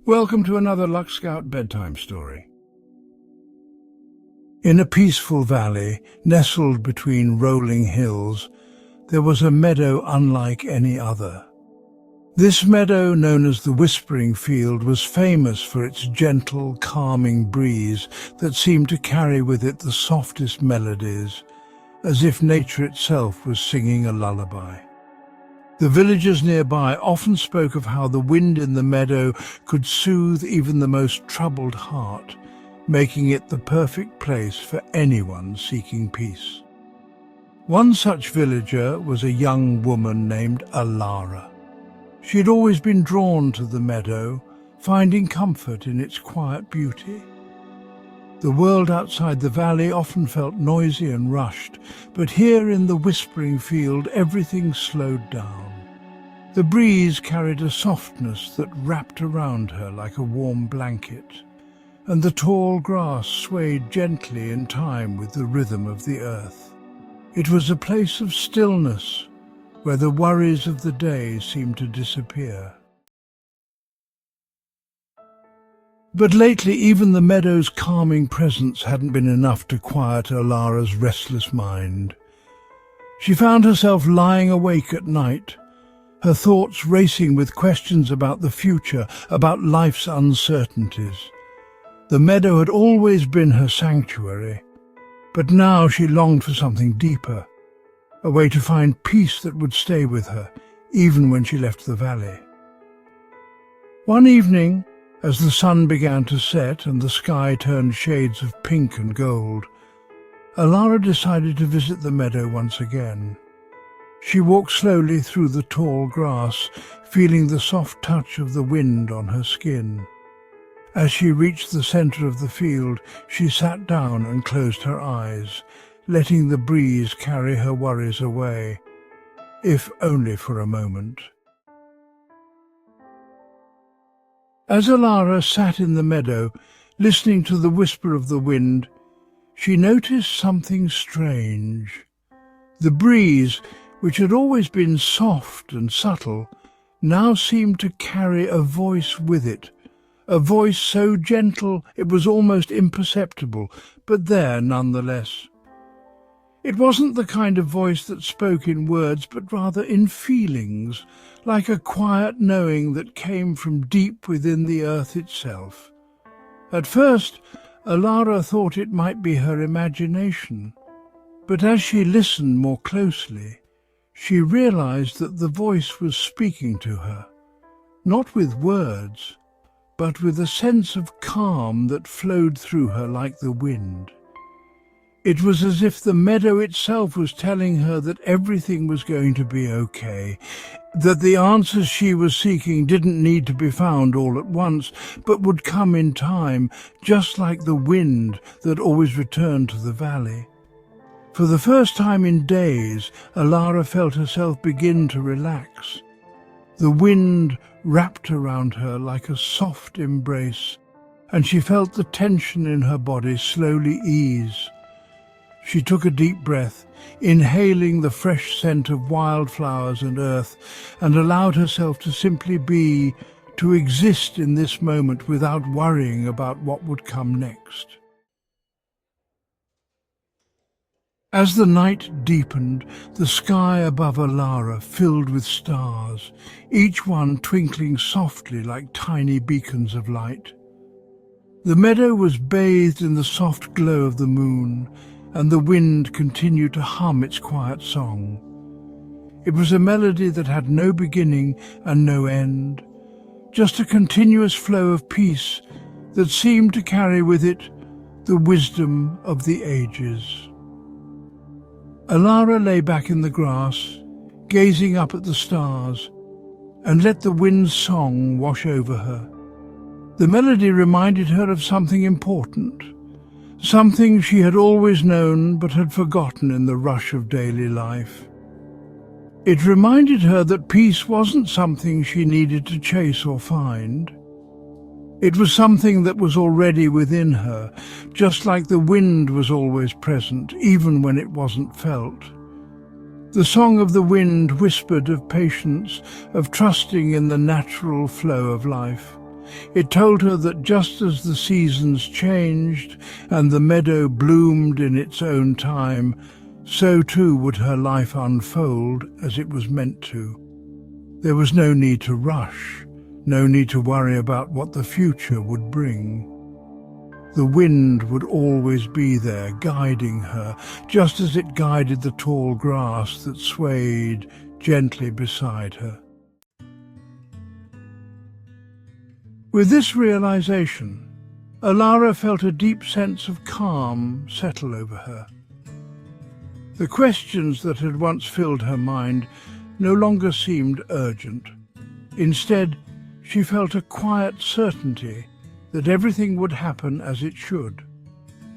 Welcome to another Luck Scout bedtime story. In a peaceful valley, nestled between rolling hills, there was a meadow unlike any other. This meadow, known as the Whispering Field, was famous for its gentle, calming breeze that seemed to carry with it the softest melodies, as if nature itself was singing a lullaby. The villagers nearby often spoke of how the wind in the meadow could soothe even the most troubled heart, making it the perfect place for anyone seeking peace. One such villager was a young woman named Alara. She had always been drawn to the meadow, finding comfort in its quiet beauty. The world outside the valley often felt noisy and rushed, but here in the Whispering Field everything slowed down. The breeze carried a softness that wrapped around her like a warm blanket, and the tall grass swayed gently in time with the rhythm of the earth. It was a place of stillness, where the worries of the day seemed to disappear. But lately even the meadow's calming presence hadn't been enough to quiet Alara's restless mind. She found herself lying awake at night, her thoughts racing with questions about the future, about life's uncertainties. The meadow had always been her sanctuary, but now she longed for something deeper, a way to find peace that would stay with her, even when she left the valley. One evening, as the sun began to set and the sky turned shades of pink and gold, Alara decided to visit the meadow once again. She walked slowly through the tall grass, feeling the soft touch of the wind on her skin. As she reached the center of the field, she sat down and closed her eyes, letting the breeze carry her worries away, if only for a moment. As Alara sat in the meadow, listening to the whisper of the wind, she noticed something strange. The breeze, which had always been soft and subtle, now seemed to carry a voice with it, a voice so gentle it was almost imperceptible, but there nonetheless. It wasn't the kind of voice that spoke in words, but rather in feelings, like a quiet knowing that came from deep within the earth itself. At first, Alara thought it might be her imagination, but as she listened more closely, she realized that the voice was speaking to her, not with words, but with a sense of calm that flowed through her like the wind. It was as if the meadow itself was telling her that everything was going to be okay, that the answers she was seeking didn't need to be found all at once, but would come in time, just like the wind that always returned to the valley. For the first time in days, Alara felt herself begin to relax. The wind wrapped around her like a soft embrace, and she felt the tension in her body slowly ease. She took a deep breath, inhaling the fresh scent of wildflowers and earth, and allowed herself to simply be, to exist in this moment without worrying about what would come next. As the night deepened, the sky above Alara filled with stars, each one twinkling softly like tiny beacons of light. The meadow was bathed in the soft glow of the moon, and the wind continued to hum its quiet song. It was a melody that had no beginning and no end, just a continuous flow of peace that seemed to carry with it the wisdom of the ages. Alara lay back in the grass, gazing up at the stars, and let the wind's song wash over her. The melody reminded her of something important, something she had always known but had forgotten in the rush of daily life. It reminded her that peace wasn't something she needed to chase or find. It was something that was already within her, just like the wind was always present, even when it wasn't felt. The song of the wind whispered of patience, of trusting in the natural flow of life. It told her that just as the seasons changed and the meadow bloomed in its own time, so too would her life unfold as it was meant to. There was no need to rush, no need to worry about what the future would bring. The wind would always be there, guiding her, just as it guided the tall grass that swayed gently beside her. With this realization, Alara felt a deep sense of calm settle over her. The questions that had once filled her mind no longer seemed urgent. Instead, she felt a quiet certainty that everything would happen as it should,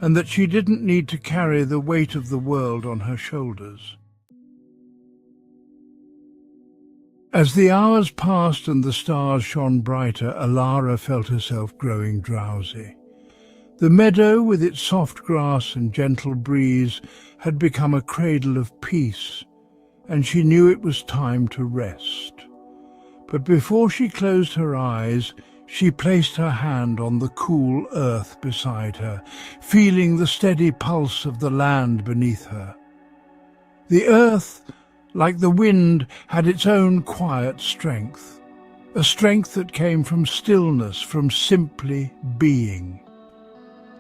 and that she didn't need to carry the weight of the world on her shoulders. As the hours passed and the stars shone brighter, Alara felt herself growing drowsy. The meadow, with its soft grass and gentle breeze, had become a cradle of peace, and she knew it was time to rest. But before she closed her eyes, she placed her hand on the cool earth beside her, feeling the steady pulse of the land beneath her. The earth, like the wind, had its own quiet strength, a strength that came from stillness, from simply being.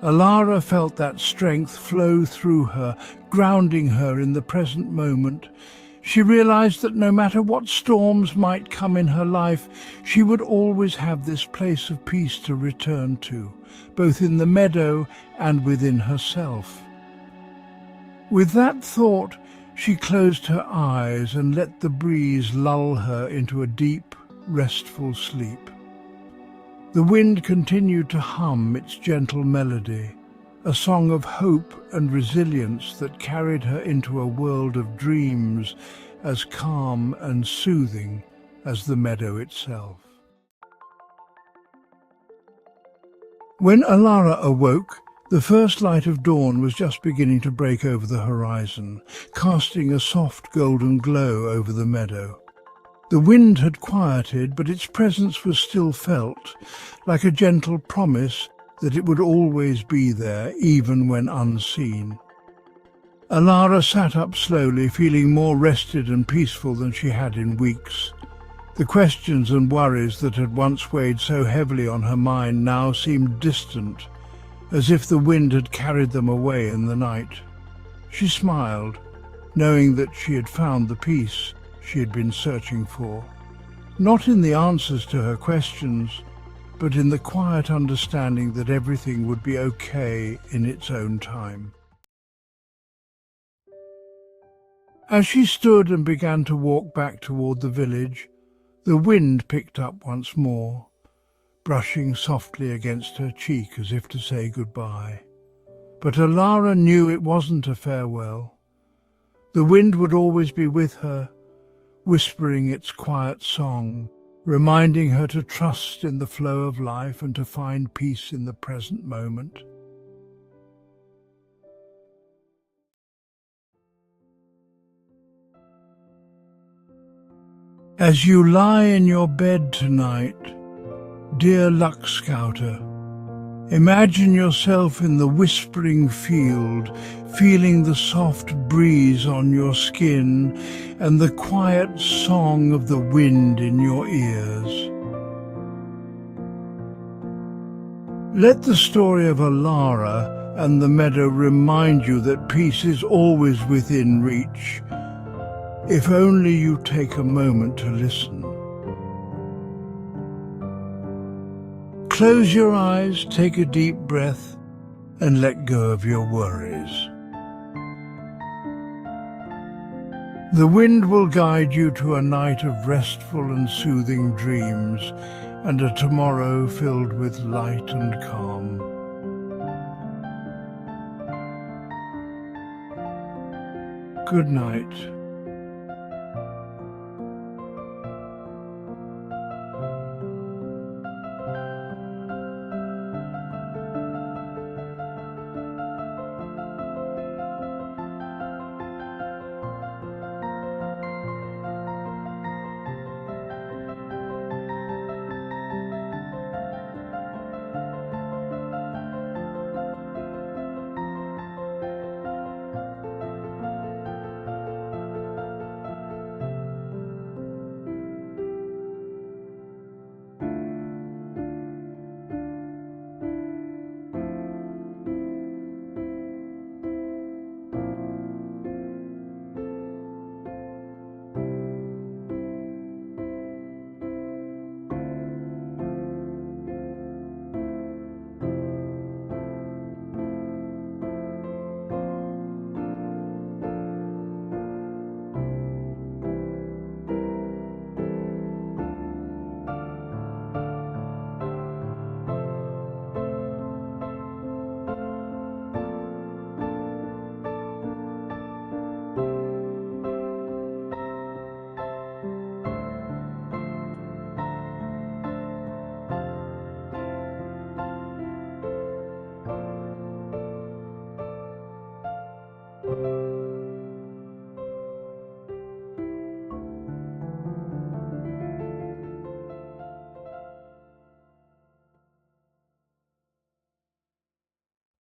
Alara felt that strength flow through her, grounding her in the present moment. She realized that no matter what storms might come in her life, she would always have this place of peace to return to, both in the meadow and within herself. With that thought, she closed her eyes and let the breeze lull her into a deep, restful sleep. The wind continued to hum its gentle melody, a song of hope and resilience that carried her into a world of dreams as calm and soothing as the meadow itself. When Alara awoke, the first light of dawn was just beginning to break over the horizon, casting a soft golden glow over the meadow. The wind had quieted, but its presence was still felt, like a gentle promise that it would always be there, even when unseen. Alara sat up slowly, feeling more rested and peaceful than she had in weeks. The questions and worries that had once weighed so heavily on her mind now seemed distant, as if the wind had carried them away in the night. She smiled, knowing that she had found the peace she had been searching for, not in the answers to her questions, but in the quiet understanding that everything would be okay in its own time. As she stood and began to walk back toward the village, the wind picked up once more, brushing softly against her cheek as if to say goodbye. But Alara knew it wasn't a farewell. The wind would always be with her, whispering its quiet song, reminding her to trust in the flow of life and to find peace in the present moment. As you lie in your bed tonight, dear Luck Scouter, imagine yourself in the whispering field, feeling the soft breeze on your skin and the quiet song of the wind in your ears. Let the story of Alara and the meadow remind you that peace is always within reach, if only you take a moment to listen. Close your eyes, take a deep breath, and let go of your worries. The wind will guide you to a night of restful and soothing dreams, and a tomorrow filled with light and calm. Good night.